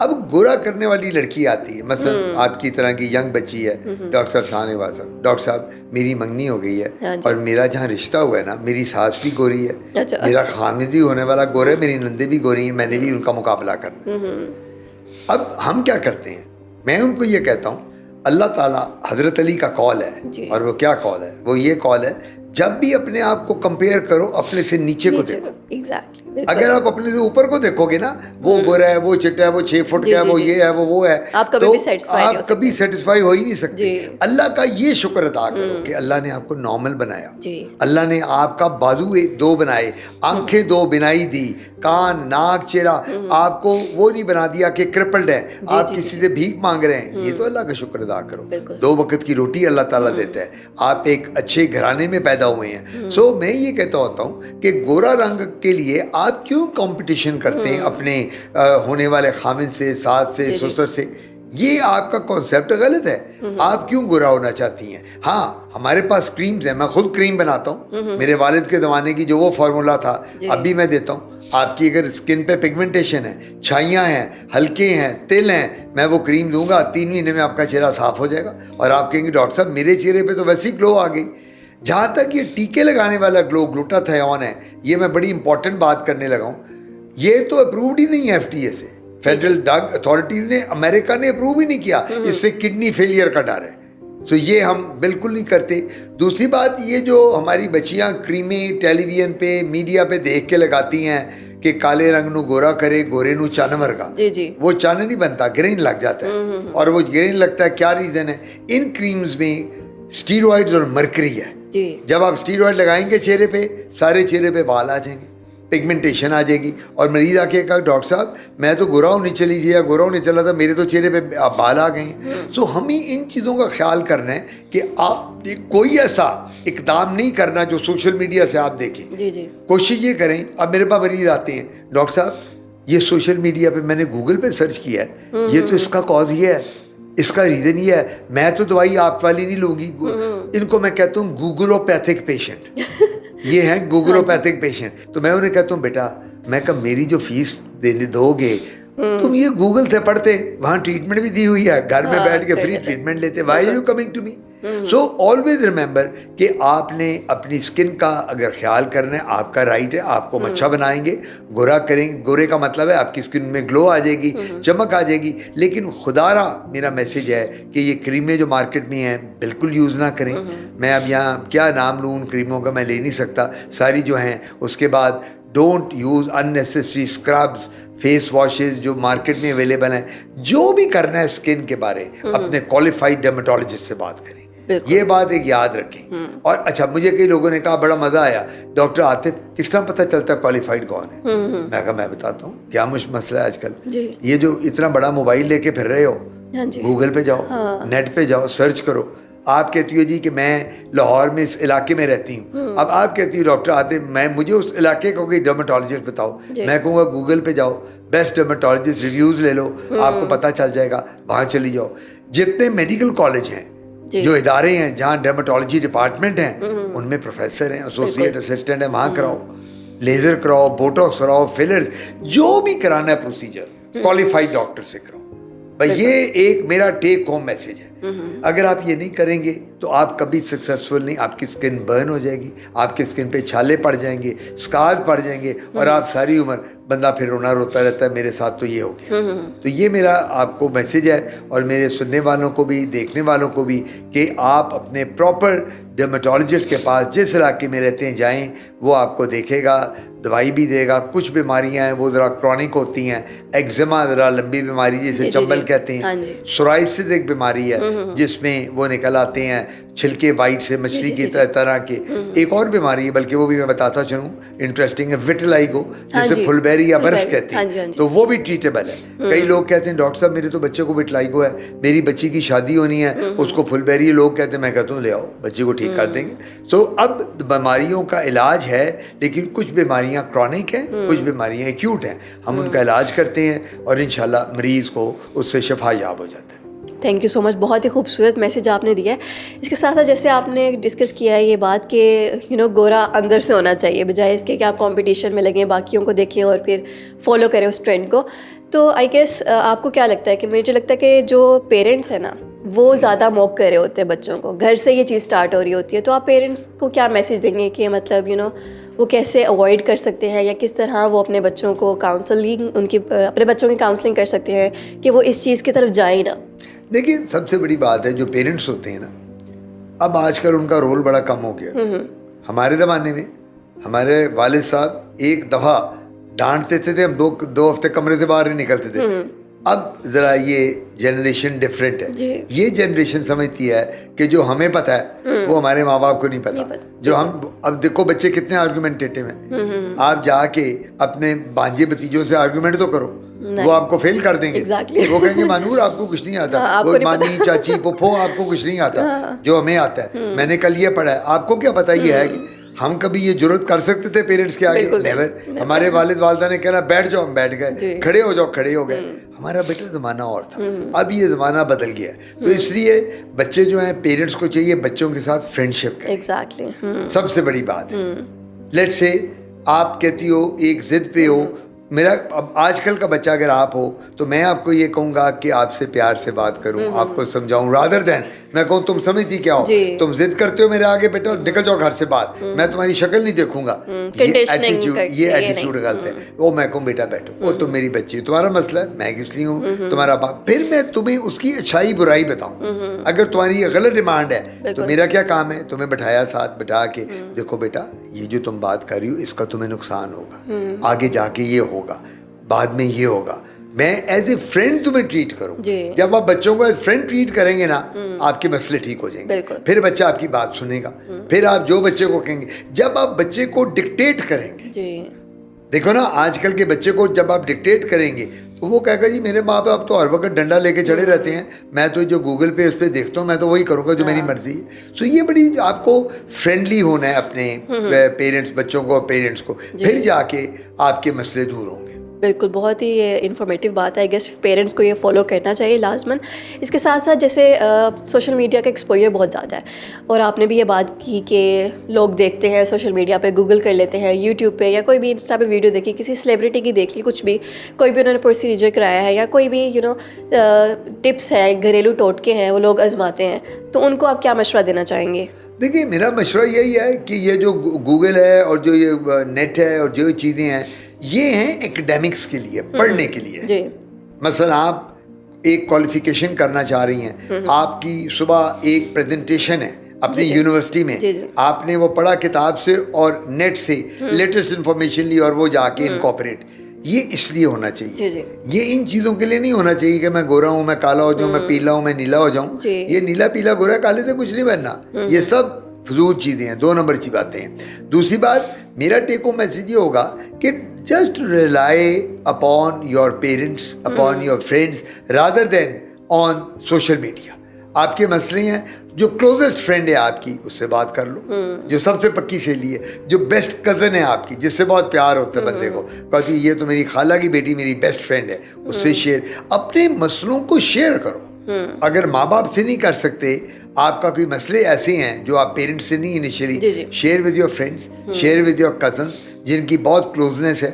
S1: अब गोरा करने वाली लड़की आती है, मसलन आपकी तरह की यंग बच्ची है, डॉक्टर साहब सामने वाला, डॉक्टर साहब मेरी मंगनी हो गई है और मेरा जहाँ रिश्ता हुआ है ना, मेरी सास भी गोरी है, मेरा खामिद भी होने वाला गोरा है, मेरी नंदे भी गोरी हैं, मैंने भी उनका मुकाबला करना। अब हम क्या करते हैं? मैं उनको ये कहता हूँ, अल्लाह ताला, हजरत अली का कॉल है, और वो क्या कॉल है? वो ये कॉल है, जब भी अपने आप को कंपेयर करो, अपने से नीचे को देखो।
S2: एग्जैक्टली।
S1: अगर आप अपने से ऊपर को देखोगे ना, वो गोरा है, वो चिट्टा है, वो 6 फुट का है, वो ये है, वो है,
S2: आप
S1: तो आप कभी सेटिस्फाई हो ही नहीं सकते। अल्लाह का ये शुक्र अदा करो कि अल्लाह ने आपको नॉर्मल बनाया, अल्लाह ने आपका बाजू 2 बनाए, आंखें 2 बनाई दी, कान, नाक, चेहरा, आपको वो नहीं बना दिया कि क्रिपल्ड है, आप किसी से भीख मांग रहे हैं। ये तो अल्लाह का शुक्र अदा करो। 2 वक्त की रोटी अल्लाह ताला देता है, आप एक अच्छे घराने में पैदा हुए हैं। सो मैं ये कहता होता हूँ कि गोरा रंग के लिए आप क्यों कंपटीशन करते हैं अपने होने वाले खामिद से, सास से, ससुर से? ये आपका कॉन्सेप्ट गलत है। आप क्यों गोरा होना चाहती हैं? हाँ, हमारे पास क्रीम्स हैं, मैं खुद क्रीम बनाता हूँ, मेरे वालिद के ज़माने की जो वो फार्मूला था अभी मैं देता हूँ। आपकी अगर स्किन पे पिगमेंटेशन है, छाइयाँ हैं, हल्के हैं, तिल हैं, मैं वो क्रीम दूंगा, 3 महीने में आपका चेहरा साफ हो जाएगा और आप कहेंगे डॉक्टर साहब मेरे चेहरे पे तो वैसे ही ग्लो आ गई। जहाँ तक ये टीके लगाने वाला ग्लो, ग्लूटाथायोन है, ये मैं बड़ी इंपॉर्टेंट बात करने लगा हूँ। ये तो अप्रूव्ड ही नहीं है FDA से, फेडरल ड्रग अथॉरिटीज़ ने, अमेरिका ने अप्रूव ही नहीं किया। इससे किडनी फेलियर का डर है। सो ये हम बिल्कुल नहीं करते। दूसरी बात, ये जो हमारी बच्चियाँ क्रीमें टेलीविजन पे, मीडिया पे देख के लगाती हैं कि काले रंग नू गोरा करे, गोरे नू चन वर्गा, वो चन नहीं बनता, ग्रेन लग जाता है। और वो ग्रेन लगता है, क्या रीज़न है? इन क्रीम्स में स्टीरॉइड्स और मरकरी है। जब आप स्टीरॉइड लगाएंगे चेहरे पे, सारे चेहरे पे बाल आ जाएंगे, पिगमेंटेशन आ जाएगी, और मरीज आके कहा डॉक्टर साहब मैं तो गोरा होने चली जी, या गोरा होने चला था, मेरे तो चेहरे पे बाल आ गए। सो हमें इन चीज़ों का ख्याल करना है कि आप कोई ऐसा इकदाम नहीं करना जो सोशल मीडिया से आप देखें। कोशिश ये करें, अब मेरे पास मरीज आते हैं, डॉक्टर साहब ये सोशल मीडिया पे मैंने गूगल पे सर्च किया है, ये तो इसका कॉज ये है, इसका रीज़न ये है, मैं तो दवाई आप वाली नहीं लूँगी। इनको मैं कहता हूँ गूगलोपैथिक पेशेंट। ये हैं गूगलोपैथिक पेशेंट। तो मैं उन्हें कहता हूँ बेटा, मैं कब मेरी जो फीस देने दोगे, तुम ये गूगल से पढ़ते, वहाँ ट्रीटमेंट भी दी हुई है, घर में बैठ के फ्री ट्रीटमेंट लेते, why are you coming to me? So always remember कि आपने अपनी स्किन का अगर ख्याल करना है, आपका राइट है, आपको अच्छा बनाएंगे, गोरा करेंगे। गोरे का मतलब है आपकी स्किन में ग्लो आ जाएगी, चमक आ जाएगी। लेकिन खुदारा मेरा मैसेज है कि ये क्रीमें जो मार्केट में हैं बिल्कुल यूज़ ना करें। मैं अब यहाँ क्या नाम लूँ उन क्रीमों का, मैं ले नहीं सकता, सारी जो हैं। उसके बाद don't use unnecessary scrubs, face washes जो मार्केट में अवेलेबल हैं। जो भी करना है स्किन के बारे अपने क्वालिफाइड डर्मेटोलॉजिस्ट से बात करें, ये बात एक याद रखें। और अच्छा, मुझे कई लोगों ने कहा बड़ा मज़ा आया, डॉक्टर आतिफ किस तरह पता चलता है क्वालिफाइड कौन है? मैं कहा मैं बताता हूँ, क्या मसला है आजकल। ये जो इतना बड़ा मोबाइल लेके फिर रहे हो, गूगल पे जाओ, नेट पे जाओ, सर्च करो। आप कहती हो जी कि मैं लाहौर में इस इलाके में रहती हूँ, अब आप कहती हो डॉक्टर आतिफ मुझे उस इलाके का कोई डर्मेटोलॉजिस्ट बताओ, मैं कहूँगा गूगल पे जाओ, बेस्ट डर्मेटोलॉजिस्ट रिव्यूज़ ले लो, आपको पता चल जाएगा, वहाँ चली जाओ। जितने मेडिकल कॉलेज हैं, जो इदारे हैं जहाँ डर्मेटोलॉजी डिपार्टमेंट हैं, उनमें प्रोफेसर हैं, एसोसिएट असिस्टेंट हैं, वहाँ कराओ, लेज़र कराओ, बोटॉक्स कराओ, फिलर्स, जो भी कराना है प्रोसीजर क्वालिफाइड डॉक्टर से कराओ। भाई ये एक मेरा टेक होम मैसेज है। अगर आप ये नहीं करेंगे तो आप कभी सक्सेसफुल नहीं, आपकी स्किन बर्न हो जाएगी, आपकी स्किन पे छाले पड़ जाएंगे, स्कार पड़ जाएंगे, और आप सारी उम्र बंदा फिर रोता रहता है, मेरे साथ तो ये हो गया। तो ये मेरा आपको मैसेज है, और मेरे सुनने वालों को भी, देखने वालों को भी, कि आप अपने प्रॉपर डर्मेटोलॉजिस्ट के पास जिस इलाके में रहते हैं जाएं, वो आपको देखेगा, दवाई भी देगा। कुछ बीमारियां हैं वो ज़रा क्रॉनिक होती हैं, एक्जिमा ज़रा लंबी बीमारी जिसे चंबल कहते हैं, सोराइसिस एक बीमारी है जिसमें वो निकल आते हैं छिलके वाइट से मछली की तरह के। एक और बीमारी है, बल्कि वो भी मैं बताता चलूँ, इंटरेस्टिंग है, विटिलाइगो, जिसे फुलबेरी या बरस कहते हैं, तो वो भी ट्रीटेबल है। कई लोग कहते हैं डॉक्टर साहब मेरे तो बच्चे को विटिलाइगो है, मेरी बच्ची की शादी होनी है, उसको फुलबेरी, लोग कहते हैं, मैं कहता हूँ ले आओ, बच्चे को ठीक कर देंगे। सो अब बीमारियों का इलाज है, लेकिन कुछ बीमारियाँ क्रॉनिक हैं, कुछ बीमारियाँ एक्यूट हैं, हम उनका इलाज करते हैं और इंशाल्लाह मरीज़ को उससे शफा याब हो जाता है।
S2: थैंक यू सो मच, बहुत ही खूबसूरत मैसेज आपने दिया है। इसके साथ साथ जैसे आपने डिस्कस किया है ये बात कि गोरा अंदर से होना चाहिए, बजाय इसके कि आप कंपटीशन में लगें, बाकियों को देखें और फिर फॉलो करें उस ट्रेंड को। तो आई गेस आपको क्या लगता है कि मुझे लगता है कि जो पेरेंट्स हैं ना, वो ज़्यादा मॉक कर रहे होते हैं बच्चों को, घर से ये चीज़ स्टार्ट हो रही होती है। तो आप पेरेंट्स को क्या मैसेज देंगे कि मतलब वो कैसे अवॉइड कर सकते हैं, या किस तरह वो अपने बच्चों को काउंसलिंग, अपने बच्चों की काउंसलिंग कर सकते हैं कि वो इस चीज़ की तरफ जाए ना?
S1: देखिए, सबसे बड़ी बात है जो पेरेंट्स होते हैं ना, अब आजकल उनका रोल बड़ा कम हो गया। हमारे ज़माने में हमारे वालिद साहब एक दफ़ा डांटते थे, हम दो हफ्ते कमरे से बाहर नहीं निकलते थे। अब ज़रा ये जनरेशन डिफरेंट है। ये जनरेशन समझती है कि जो हमें पता है वो हमारे माँ बाप को नहीं पता। जो हम, अब देखो बच्चे कितने आर्गूमेंटेटिव हैं, आप जाके अपने भांजे भतीजों से आर्गूमेंट तो करो, वो आपको फेल कर देंगे। वो कहेंगे मानूर आपको कुछ नहीं आता, वो मामी चाची पुप्पो आपको कुछ नहीं आता, जो हमें आता है, मैंने कल ये पढ़ा है, आपको क्या पता। ये है कि हम कभी ये जुर्रत कर सकते थे पेरेंट्स के आगे? नेवर। हमारे वालिद वालिदा ने कहना बैठ जाओ, हम बैठ गए, खड़े हो जाओ, खड़े हो गए। हमारा बेटा ज़माना और था, अब ये ज़माना बदल गया है। तो इसलिए बच्चे जो हैं, पेरेंट्स को चाहिए बच्चों के साथ फ्रेंडशिप करें।
S2: एग्जैक्टली, सबसे
S1: सबसे बड़ी बात है। लेट्स से आप कहती हो एक जिद पे हो, मेरा अब आजकल का बच्चा अगर आप हो तो मैं आपको ये कहूँगा कि आपसे प्यार से बात करूँ, आपको समझाऊँ, रादर देन मैं कहूँ तुम समझती क्या हो, तुम जिद करते हो मेरे आगे, बेटा निकल जाओ घर से बाहर, मैं तुम्हारी शक्ल नहीं देखूंगा। ये एटीट्यूड गलत है। वो मैं कहूँ बेटा बैठो, वो तुम मेरी बच्ची हो, तुम्हारा मसला है, मैं किस लिए हूँ तुम्हारा बाप, फिर मैं तुम्हें उसकी अच्छाई बुराई बताऊँ। अगर तुम्हारी गलत डिमांड है तो मेरा क्या काम है, तुम्हें बैठाया साथ बैठा के, देखो बेटा ये जो तुम बात कर रही हो इसका तुम्हें नुकसान होगा, आगे जाके ये होगा, बाद में ये होगा, मैं एज ए फ्रेंड तुम्हें ट्रीट करूं। जब आप बच्चों को एज फ्रेंड ट्रीट करेंगे ना, आपके मसले ठीक हो जाएंगे, फिर बच्चा आपकी बात सुनेगा, फिर आप जो बच्चे को कहेंगे। जब आप बच्चे को डिक्टेट करेंगे, देखो ना आजकल के बच्चे को जब आप डिक्टेट करेंगे तो वो कहेगा जी मेरे माँ बाप तो हर वक्त डंडा लेके चढ़े रहते हैं, मैं तो जो गूगल पे उस पर देखता हूँ मैं तो वही करूँगा जो मेरी मर्जी है। सो ये बड़ी आपको फ्रेंडली होना है अपने पेरेंट्स, बच्चों को और पेरेंट्स को, फिर जाके आपके मसले दूर होंगे।
S2: बिल्कुल, बहुत ही इन्फॉर्मेटिव बात है। आई गेस पेरेंट्स को ये फॉलो करना चाहिए लाजमन। इसके साथ साथ जैसे सोशल मीडिया का एक्सपोजर बहुत ज़्यादा है, और आपने भी ये बात की कि लोग देखते हैं सोशल मीडिया पे, गूगल कर लेते हैं, यूट्यूब पे या कोई भी इंस्टा पे वीडियो देखी, किसी सेलिब्रिटी की देख ली, कुछ भी, कोई भी उन्होंने प्रोसीजर कराया है या कोई भी टिप्स है, घरेलू टोटके हैं, वो लोग आजमाते हैं, तो उनको आप क्या मशवरा देना चाहेंगे?
S1: देखिए, मेरा मशवरा यही है कि ये जो गूगल है और जो ये नेट है और जो चीज़ें हैं, ये हैं एकेडमिक्स के लिए, पढ़ने के लिए। मसलन आप एक क्वालिफिकेशन करना चाह रही हैं, आपकी सुबह एक प्रेजेंटेशन है, अपनी
S2: जी।
S1: यूनिवर्सिटी में,
S2: जी, जी।
S1: आपने वो पढ़ा किताब से और नेट से लेटेस्ट इन्फॉर्मेशन ली और वो जाके इनकॉर्पोरेट, ये इसलिए होना
S2: जी,
S1: चाहिए।
S2: जी।
S1: ये इन चीज़ों के लिए नहीं होना चाहिए कि मैं गोरा हूँ, मैं काला हो जाऊँ, मैं पीला हूँ, मैं नीला हो जाऊँ।
S2: जी।
S1: ये नीला पीला गोरा काले से कुछ नहीं बनना, ये सब फजूल चीज़ें हैं, 2 नंबर की बातें हैं। दूसरी बात, मेरा टेक होम मैसेज ये होगा कि just rely upon your parents, upon your friends rather than on social media. आपके मसले हैं, जो क्लोजेस्ट फ्रेंड है आपकी उससे बात कर लो, जो सबसे पक्की सहेली है, जो बेस्ट कज़न है आपकी, जिससे बहुत प्यार होता है बंदे को, कहती ये तो मेरी खाला की बेटी मेरी बेस्ट फ्रेंड है, उससे शेयर, अपने मसलों को शेयर करो। अगर माँ बाप से नहीं कर सकते, आपका कोई मसले ऐसे हैं जो आप पेरेंट्स से नहीं initially, share with your friends, share with your cousins जिनकी बहुत क्लोजनेस है,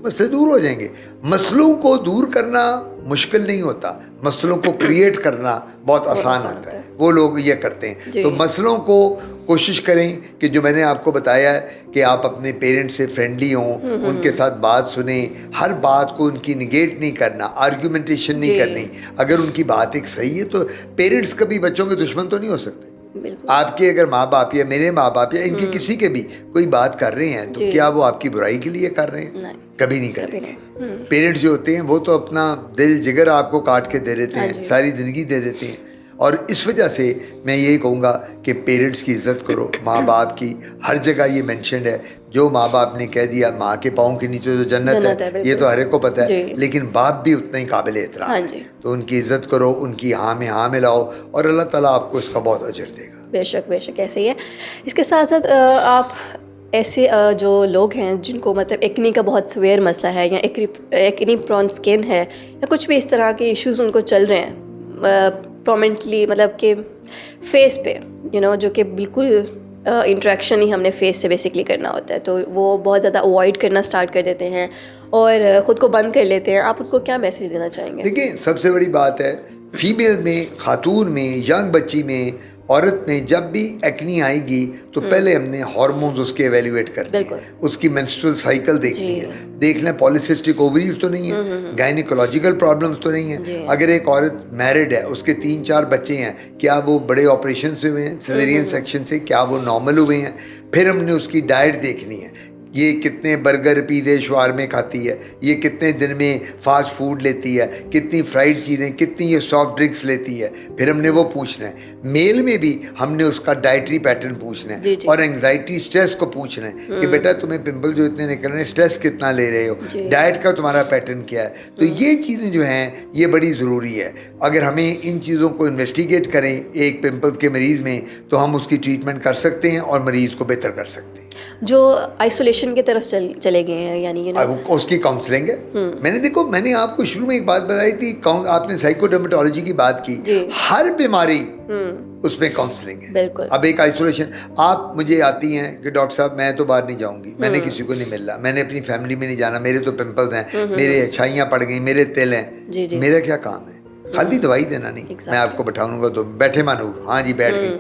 S1: उससे दूर हो जाएंगे। मसलों को दूर करना मुश्किल नहीं होता, मसलों को क्रिएट करना बहुत आसान होता है, वो लोग ये करते हैं। तो मसलों को कोशिश करें कि जो मैंने आपको बताया है कि आप अपने पेरेंट्स से फ्रेंडली हों, उनके साथ बात सुने, हर बात को उनकी निगेट नहीं करना, आर्ग्यूमेंटेशन नहीं करनी। अगर उनकी बात एक सही है तो पेरेंट्स कभी बच्चों के दुश्मन तो नहीं हो सकते। आपके अगर माँ बाप या मेरे माँ बाप या इनके किसी के भी कोई बात कर रहे हैं तो क्या वो आपकी बुराई के लिए कर रहे हैं? कभी नहीं करेंगे। पेरेंट्स जो होते हैं वो तो अपना दिल जिगर आपको काट के दे देते हैं, सारी ज़िंदगी दे देते हैं। और इस वजह से मैं यही कहूँगा कि पेरेंट्स की इज़्ज़त करो, माँ बाप की। हर जगह ये मेंशन्ड है, जो माँ बाप ने कह दिया माँ के पाँव के नीचे जो जन्नत है, ये तो हर एक को पता है, लेकिन बाप भी उतना ही काबिल एहतराम है। तो उनकी इज़्ज़त करो, उनकी हाँ में हाँ मिलाओ और अल्लाह ताला आपको इसका बहुत अजर देगा।
S2: बेशक बेशक ऐसे ही है। इसके साथ साथ आप ऐसे जो लोग हैं जिनको मतलब एक्नी का बहुत सवेयर मसला है या एक्नी प्रॉन स्किन है या कुछ भी इस तरह के इश्यूज़ उनको चल रहे हैं प्रोमिनेंटली, मतलब कि फेस पे जो कि बिल्कुल इंटरेक्शन ही हमने फेस से बेसिकली करना होता है, तो वो बहुत ज़्यादा अवॉइड करना स्टार्ट कर देते हैं और ख़ुद को बंद कर लेते हैं। आप उनको क्या मैसेज देना चाहेंगे?
S1: देखिए, सबसे बड़ी बात है, फीमेल में, खातून में, यंग बच्ची में, औरत में जब भी एक्नी आएगी तो पहले हमने हार्मोन्स उसके एवेल्युएट करने हैं, उसकी मेंस्ट्रुअल साइकिल देखनी है, देख लें पॉलीसिस्टिक ओवरीज तो नहीं है, गायनिकोलॉजिकल प्रॉब्लम्स तो नहीं है। अगर एक औरत मैरिड है, उसके 3-4 बच्चे हैं, क्या वो बड़े ऑपरेशन से हुए हैं, सिजेरियन सेक्शन से, क्या वो नॉर्मल हुए हैं? फिर हमने उसकी डाइट देखनी है, ये कितने बर्गर पिज़्ज़े शवारमे खाती है, ये कितने दिन में फास्ट फूड लेती है, कितनी फ्राइड चीज़ें, कितनी ये सॉफ्ट ड्रिंक्स लेती है, फिर हमने वो पूछना है। मेल में भी हमने उसका डाइटरी पैटर्न पूछना है और एंग्जाइटी स्ट्रेस को पूछना है कि बेटा तुम्हें पिंपल जो इतने निकल रहे हैं, स्ट्रेस कितना ले रहे हो, डाइट का तुम्हारा पैटर्न क्या है। तो ये चीज़ें जो हैं ये बड़ी ज़रूरी है। अगर हमें इन चीज़ों को इन्वेस्टिगेट करें एक पिंपल के मरीज़ में, तो हम उसकी ट्रीटमेंट कर सकते हैं और मरीज़ को बेहतर कर सकते हैं।
S2: जो आइसोलेशन की तरफ चले गए हैं, यानी
S1: उसकी काउंसलिंग है। मैंने आपको शुरू में एक बात बताई थी, आपने साइकोडर्मेटोलॉजी की बात की, हर बीमारी उसमें काउंसलिंग है।
S2: बिल्कुल।
S1: अब एक आइसोलेशन, आप मुझे आती हैं कि डॉक्टर साहब मैं तो बाहर नहीं जाऊंगी, मैंने किसी को नहीं मिलना, मैंने अपनी फैमिली में नहीं जाना, मेरे तो पिंपल्स हैं, मेरे छाइयाँ पड़ गई, मेरे तिल हैं, मेरा क्या काम है? खाली दवाई देना नहीं। मैं आपको बैठाऊंगा तो बैठे मानूर, हाँ जी बैठ गई,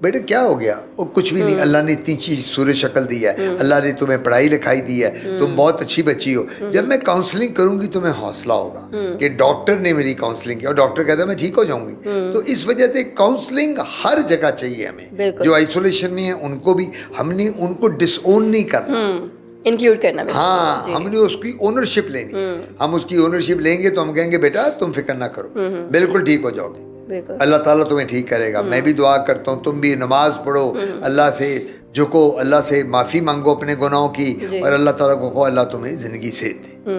S1: बेटे क्या हो गया? वो कुछ भी नहीं, अल्लाह ने इतनी चीज सूरज शक्ल दी है, अल्लाह ने तुम्हें पढ़ाई लिखाई दी है, तुम बहुत अच्छी बच्ची हो। जब मैं काउंसलिंग करूंगी तो मैं हौसला होगा कि डॉक्टर ने मेरी काउंसलिंग की और डॉक्टर कहता है मैं ठीक हो जाऊंगी। तो इस वजह से काउंसलिंग हर जगह चाहिए हमें। जो आइसोलेशन में है उनको भी हमने उनको डिसओन नहीं करना,
S2: इंक्लूड करना।
S1: हाँ, हमने उसकी ओनरशिप लेनी। हम उसकी ओनरशिप लेंगे तो हम कहेंगे बेटा तुम फिक्र ना करो, बिल्कुल ठीक हो जाओगे, अल्लाह ताला तुम्हें ठीक करेगा। मैं भी दुआ करता हूँ, तुम भी नमाज पढ़ो, अल्लाह से झुको, अल्लाह से माफ़ी मांगो अपने गुनाहों की और अल्लाह ताला को कहो अल्लाह तुम्हें ज़िंदगी से दे।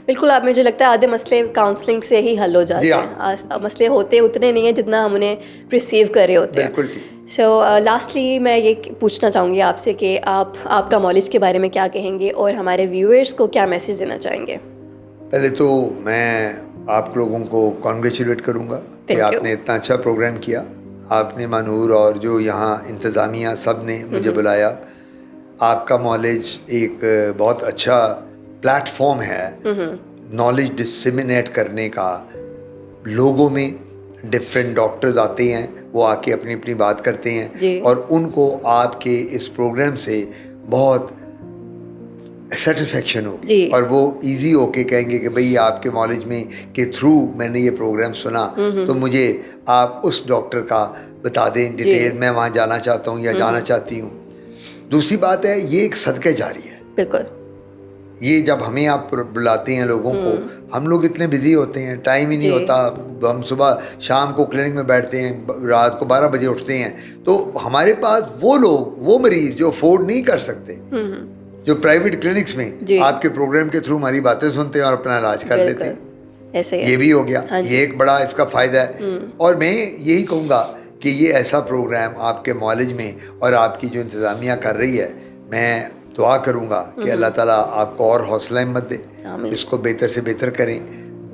S2: बिल्कुल। आप, मुझे लगता है आधे मसले काउंसलिंग से ही हल हो जाते हैं। मसले होते उतने नहीं हैं जितना हम उन्हें रिसीव कर रहे होते हैं।
S1: बिल्कुल ठीक।
S2: सो लास्टली मैं ये पूछना चाहूँगी आपसे कि आपका नॉलेज के बारे में क्या कहेंगे और हमारे व्यूअर्स को क्या मैसेज देना चाहेंगे?
S1: पहले तो मैं आप लोगों को कॉन्ग्रेचुलेट करूँगा कि आपने इतना अच्छा प्रोग्राम किया। आपने मानूर और जो यहाँ इंतज़ामिया सब ने मुझे बुलाया। आपका नॉलेज एक बहुत अच्छा प्लेटफॉर्म है नॉलेज डिसेमिनेट करने का। लोगों में डिफरेंट डॉक्टर्स आते हैं, वो आके अपनी अपनी बात करते हैं और उनको आपके इस प्रोग्राम से बहुत सेटिस्फेक्शन होगी
S2: जी।
S1: और वो इजी होके कहेंगे कि भाई आपके नॉलेज में के थ्रू मैंने ये प्रोग्राम सुना, तो मुझे आप उस डॉक्टर का बता दें डिटेल, मैं वहाँ जाना चाहता हूँ या जाना चाहती हूँ। दूसरी बात है, ये एक सदका जारी है।
S2: बिल्कुल।
S1: ये जब हमें आप बुलाते हैं लोगों को, हम लोग इतने बिजी होते हैं, टाइम ही नहीं
S2: जी।
S1: होता। हम सुबह शाम को क्लिनिक में बैठते हैं, रात को 12 बजे उठते हैं, तो हमारे पास वो लोग, वो मरीज जो अफोर्ड नहीं कर सकते, जो प्राइवेट क्लिनिक्स में आपके प्रोग्राम के थ्रू हमारी बातें सुनते हैं और अपना इलाज कर लेते हैं,
S2: ऐसे
S1: ये भी हो गया। ये एक बड़ा इसका फ़ायदा है। और मैं यही कहूँगा कि ये ऐसा प्रोग्राम आपके मॉलेज में और आपकी जो इंतज़ामिया कर रही है, मैं दुआ करूँगा कि अल्लाह ताला आपको और हौसला हिम्मत दे, इसको बेहतर से बेहतर करें,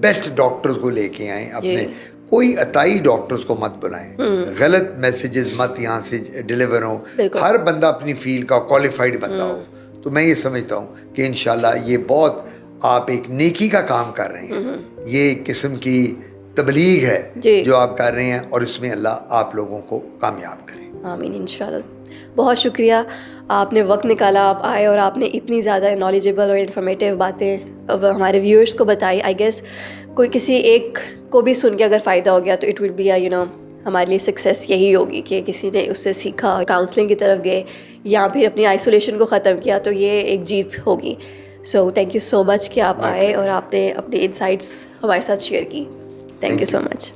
S1: बेस्ट डॉक्टर्स को लेके आएँ अपने, कोई अताई डॉक्टर्स को मत बुलाएं, गलत मैसेजेस मत यहाँ से डिलीवर हो, हर बंदा अपनी फील्ड का क्वालिफाइड बंदा हो। तो मैं ये समझता हूँ कि इंशाल्लाह ये बहुत आप एक नेकी का काम कर रहे हैं, ये एक किस्म की तबलीग है जो आप कर रहे हैं, और इसमें अल्लाह आप लोगों को कामयाब करे।
S2: आमीन इंशाल्लाह। बहुत शुक्रिया, आपने वक्त निकाला, आप आए और आपने इतनी ज़्यादा नॉलेजेबल और इन्फॉर्मेटिव बातें अब हमारे व्यूअर्स को बताई। आई गेस कोई किसी एक को भी सुन के अगर फ़ायदा हो गया तो इट विल बी हमारे लिए सक्सेस यही होगी कि किसी ने उससे सीखा, काउंसलिंग की तरफ गए या फिर अपनी आइसोलेशन को ख़त्म किया, तो ये एक जीत होगी। So thank you so much कि आप आए और आपने अपने इनसाइट्स हमारे साथ शेयर की। Thank you so much.